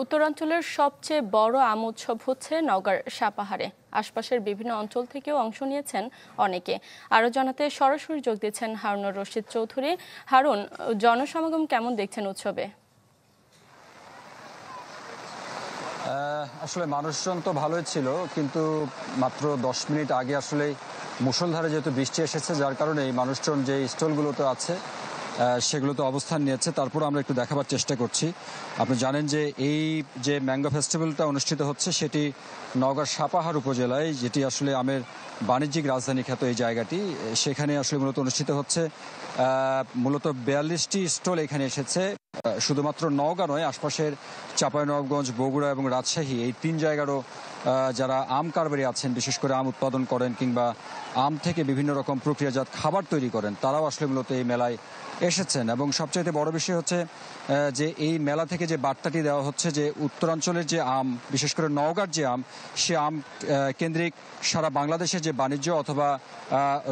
উত্তরাঞ্চলের সবচেয়ে বড় আম উৎসব হচ্ছে নওগাঁর সাপাহারে। আশপাশের বিভিন্ন অঞ্চল থেকেও অংশ নিয়েছেন অনেকে। আরও জানাতে সরাসরি যোগ দিচ্ছেন হারুনুর রশিদ চৌধুরী। হারুন, জনসমাগম কেমন দেখছেন উৎসবে? আসলে মানুষজন তো ভালোই ছিল, কিন্তু মাত্র 10 মিনিট আগে আসলে মুষলধারে যেহেতু বৃষ্টি এসেছে, যার কারণে এই মানুষজন যে স্টলগুলোতে আছে সেগুলোতে অবস্থান নিয়েছে। তারপর আমরা একটু দেখাবার চেষ্টা করছি। আপনি জানেন যে এই যে ম্যাঙ্গো ফেস্টিভ্যালটা অনুষ্ঠিত হচ্ছে সেটি নওগাঁর সাপাহার উপজেলায়, যেটি আসলে আমের বাণিজ্যিক রাজধানী খ্যাত এই জায়গাটি, সেখানে আসলে মূলত অনুষ্ঠিত হচ্ছে। মূলত 42টি স্টল এখানে এসেছে। শুধুমাত্র নওগাঁ নয়, আশপাশের চাঁপাইনবাবগঞ্জ, বগুড়া এবং রাজশাহী, এই 3 জায়গারও যারা আম কারবারি আছেন, বিশেষ করে আম উৎপাদন করেন কিংবা আম থেকে বিভিন্ন রকম প্রক্রিয়াজাত খাবার তৈরি করেন, তারাও আসলে মূলত এই মেলায় এসেছেন। এবং সবচাইতে বড় বিষয় হচ্ছে যে এই মেলা থেকে যে বার্তাটি দেওয়া হচ্ছে যে উত্তরাঞ্চলের যে আম, বিশেষ করে নওগাঁর যে আম, সে আম কেন্দ্রিক সারা বাংলাদেশের যে বাণিজ্য অথবা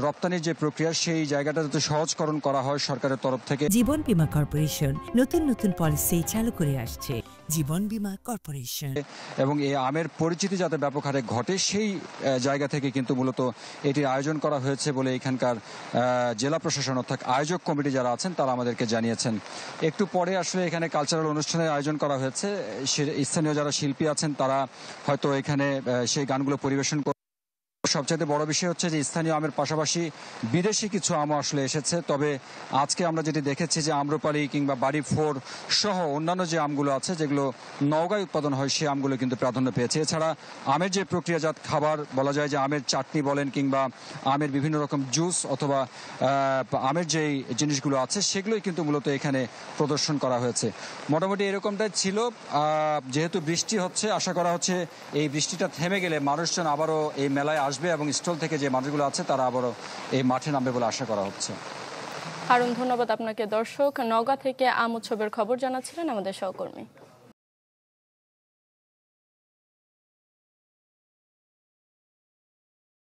রপ্তানির যে প্রক্রিয়া, সেই জায়গাটা যাতে সহজকরণ করা হয় সরকারের তরফ থেকে। জীবন বীমা কর্পোরেশন নতুন নতুন পলিসি চালু করে আসছে। জীবন বীমা কর্পোরেশন এবং এই আমের পরিচিতি যাতে ব্যাপক হারে ঘটে, সেই জায়গা থেকে কিন্তু মূলত এটির আয়োজন করা হয়েছে বলে এখানকার জেলা প্রশাসন অর্থাৎ আয়োজক কমিটি যারা আছেন তারা আমাদেরকে জানিয়েছেন। একটু পরে আসলে এখানে কালচারাল অনুষ্ঠানের আয়োজন করা হয়েছে। স্থানীয় যারা শিল্পী আছেন তারা হয়তো এখানে সেই গানগুলো পরিবেশন। সবচেয়ে বড় বিষয় হচ্ছে যে স্থানীয় আমের পাশাপাশি বিদেশি কিছু আমও আসলে এসেছে। তবে আজকে আমরা যেটি দেখেছি যে আম্রপালি কিংবা বাড়ি 4 সহ অন্যান্য যে আমগুলো আছে, যেগুলো নওগাঁয় উৎপাদন হয়, সেই আমগুলো কিন্তু প্রাধান্য পেয়েছে। এছাড়া আমের যে প্রক্রিয়াজাত খাবার বলা যায়, যে আমের চাটনি বলেন কিংবা আমের বিভিন্ন রকম জুস অথবা আমের যেই জিনিসগুলো আছে, সেগুলোই কিন্তু মূলত এখানে প্রদর্শন করা হয়েছে। মোটামুটি এরকমটাই ছিল। যেহেতু বৃষ্টি হচ্ছে, আশা করা হচ্ছে এই বৃষ্টিটা থেমে গেলে মানুষজন আবারও এই মেলায় আসবে এবং স্টল থেকে যে মানুষগুলো আছে তারা আবারও এই মাঠে নামবে বলে আশা করা হচ্ছে। হারুন, ধন্যবাদ আপনাকে। দর্শক, নওগাঁ থেকে আম উৎসবের খবর জানাচ্ছিলেন আমাদের সহকর্মী।